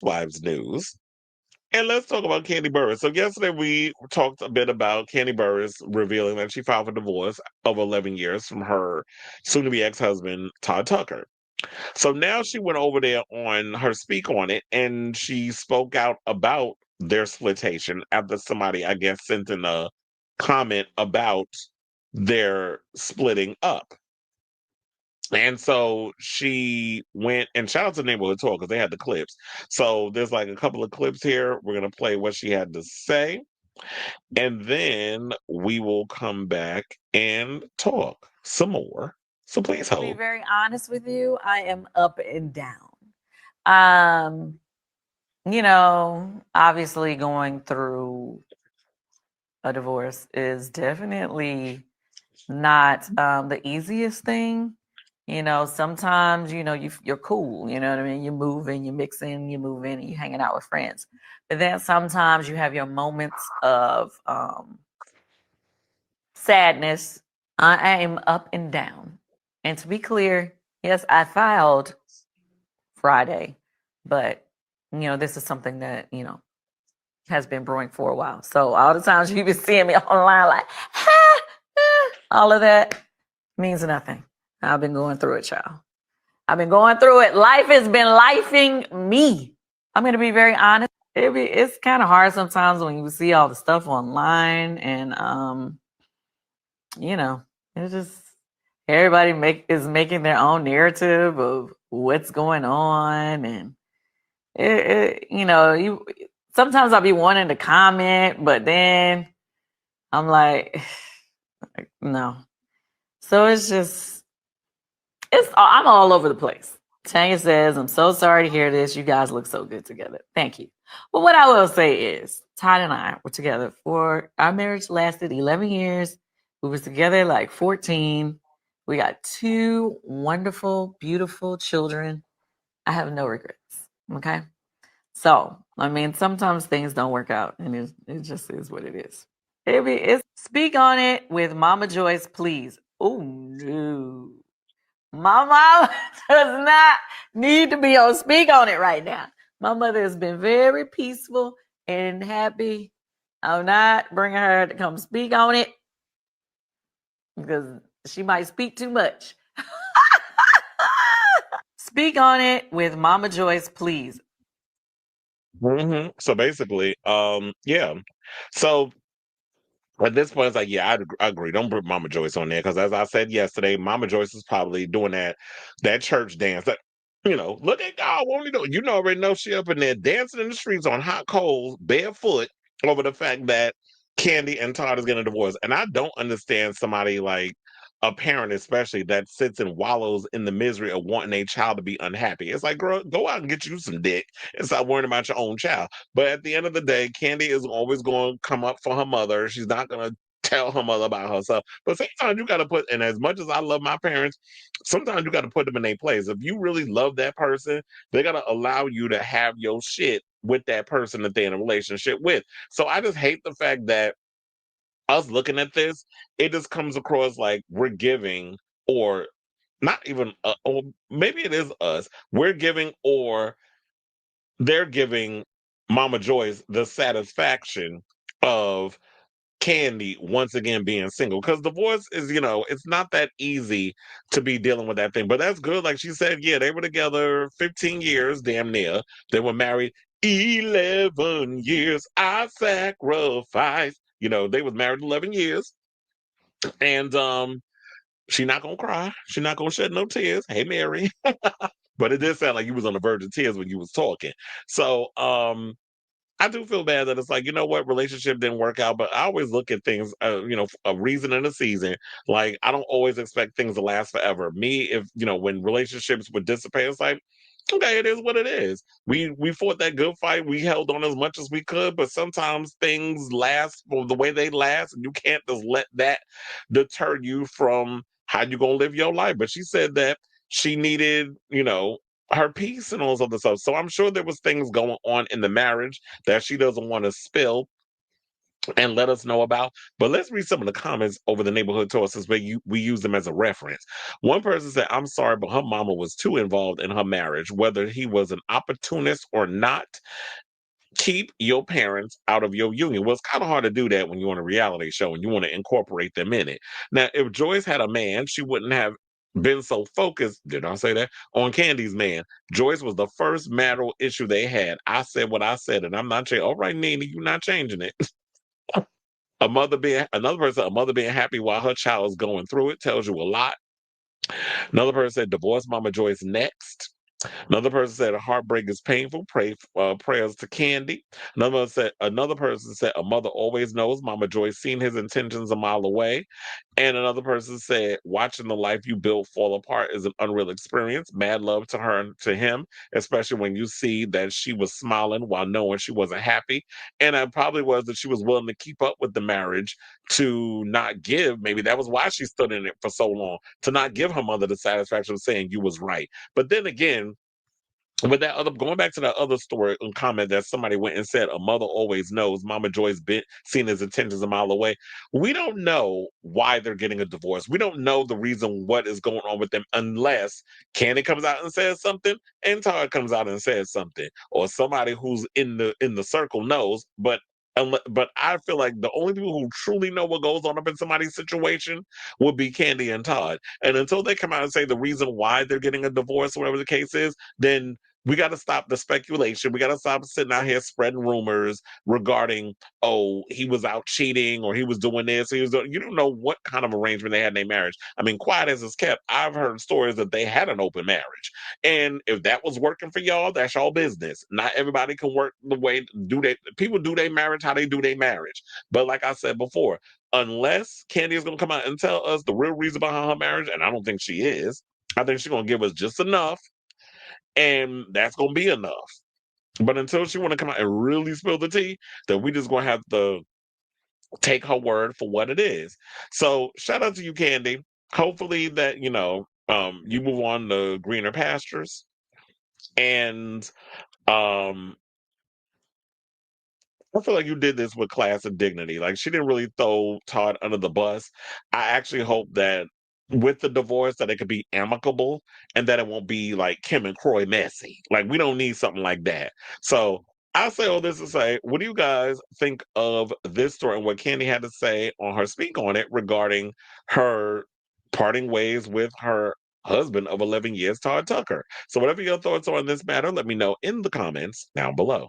Housewives news. And let's talk about Kandi Burruss. So yesterday we talked a bit about Kandi Burruss revealing that she filed for divorce of 11 years from her soon-to-be ex-husband, Todd Tucker. So now she went over there on her Speak On It, and she spoke out about their splitation after somebody, I guess, sent in a comment about their splitting up. And so she went and shout out to Neighborhood Talk because they had the clips. So there's like a couple of clips here. We're gonna play what she had to say, and then we will come back and talk some more. So please To be hold. very honest with you, I am up and down. Um, obviously going through a divorce is definitely not the easiest thing. Sometimes you're cool. You know what I mean. You're moving, you're mixing, you're moving, and you're hanging out with friends. But then sometimes you have your moments of sadness. I am up and down. And to be clear, yes, I filed Friday, but this is something that has been brewing for a while. So all the times you've been seeing me online, like all of that means nothing. I've been going through it, child. I've been going through it. Life has been lifing me. I'm going to be very honest. It's kind of hard sometimes when you see all the stuff online, and it's just everybody is making their own narrative of what's going on, and you sometimes I'll be wanting to comment, but then I'm like, no. So I'm all over the place. Tanya says, I'm so sorry to hear this. You guys look so good together. Thank you. But what I will say is, Todd and I were together for our marriage lasted 11 years. We was together like 14. We got two wonderful, beautiful children. I have no regrets. Okay. So, I mean, sometimes things don't work out, and it just is what it is. It's Speak On It with Mama Joyce, please. Oh, no. My mama does not need to be on Speak On It right now. My mother has been very peaceful and happy. I'm not bringing her to come speak on it because she might speak too much. Speak On It with Mama Joyce, please. So basically, yeah. So at this point, it's like, yeah, I agree. Don't put Mama Joyce on there because, as I said yesterday, Mama Joyce is probably doing that church dance. That look at God, won't he do? You know, already know she up in there dancing in the streets on hot coals, barefoot, over the fact that Kandi and Todd is getting a divorce. And I don't understand somebody like a parent, especially that sits and wallows in the misery of wanting a child to be unhappy. It's like, girl, go out and get you some dick and stop worrying about your own child. But at the end of the day, Kandi is always going to come up for her mother. She's not going to tell her mother about herself. But sometimes you got to put, and as much as I love my parents, sometimes you got to put them in their place. If you really love that person, they got to allow you to have your shit with that person that they're in a relationship with. So I just hate the fact that us looking at this, it just comes across like we're giving, or not even, or maybe it is us, we're giving, or they're giving Mama Joyce the satisfaction of Kandi once again being single. Because divorce is, it's not that easy to be dealing with that thing. But that's good. Like she said, yeah, they were together 15 years, damn near. They were married 11 years. I sacrifice. They was married 11 years. And she not gonna cry. She not gonna shed no tears. Hey, Mary. But it did sound like you was on the verge of tears when you was talking. So I do feel bad that it's like, you know what, relationship didn't work out, but I always look at things, a reason and a season. Like, I don't always expect things to last forever. Me, if, when relationships would dissipate, it's like, okay, it is what it is. We fought that good fight. We held on as much as we could, but sometimes things last for the way they last, and you can't just let that deter you from how you gonna live your life. But she said that she needed, her peace and all this other stuff. So I'm sure there was things going on in the marriage that she doesn't want to spill. and let us know about. But let's read some of the comments over the neighborhood tour since we use them as a reference. One person said, I'm sorry, but her mama was too involved in her marriage, whether he was an opportunist or not. Keep your parents out of your union. Well, it's kind of hard to do that when you're on a reality show and you want to incorporate them in it. Now, if Joyce had a man, she wouldn't have been so focused, did I say that? On Kandi's man. Joyce was the first marital issue they had. I said what I said, and I'm not changing. All right, Nene, you're not changing it. A mother being happy while her child is going through it tells you a lot. Another person said, divorce Mama Joyce next. Another person said a heartbreak is painful. Prayers to Kandi. Another person said a mother always knows. Mama Joyce seen his intentions a mile away. And another person said watching the life you built fall apart is an unreal experience. Mad love to her and to him, especially when you see that she was smiling while knowing she wasn't happy. And it probably was that she was willing to keep up with the marriage to not give. Maybe that was why she stood in it for so long, to not give her mother the satisfaction of saying you was right. But then again, but that other going back to that other story and comment that somebody went and said a mother always knows. Mama Joy's been seen his intentions a mile away. We don't know why they're getting a divorce. We don't know the reason what is going on with them unless Candy comes out and says something and Todd comes out and says something, or somebody who's in the circle knows. But I feel like the only people who truly know what goes on up in somebody's situation would be Candy and Todd. And until they come out and say the reason why they're getting a divorce, whatever the case is, then we got to stop the speculation. We got to stop sitting out here spreading rumors regarding, oh, he was out cheating or he was doing this. He was doing, you don't know what kind of arrangement they had in their marriage. I mean, quiet as it's kept, I've heard stories that they had an open marriage. And if that was working for y'all, that's y'all business. Not everybody can work the way people do their marriage how they do their marriage. But like I said before, unless Candy is going to come out and tell us the real reason behind her marriage, and I don't think she is, I think she's going to give us just enough, and that's gonna be enough. But until she want to come out and really spill the tea, then we just gonna have to take her word for what it is. So shout out to you, Kandi. Hopefully that you move on to greener pastures, and um I feel like you did this with class and dignity. Like she didn't really throw Todd under the bus. I actually hope that with the divorce that it could be amicable and that it won't be like Kim and Croy messy. Like we don't need something like that. So I say all this to say, what do you guys think of this story and what Candy had to say on her speak on it regarding her parting ways with her husband of 11 years, Todd Tucker? So whatever your thoughts are on this matter, let me know in the comments down below.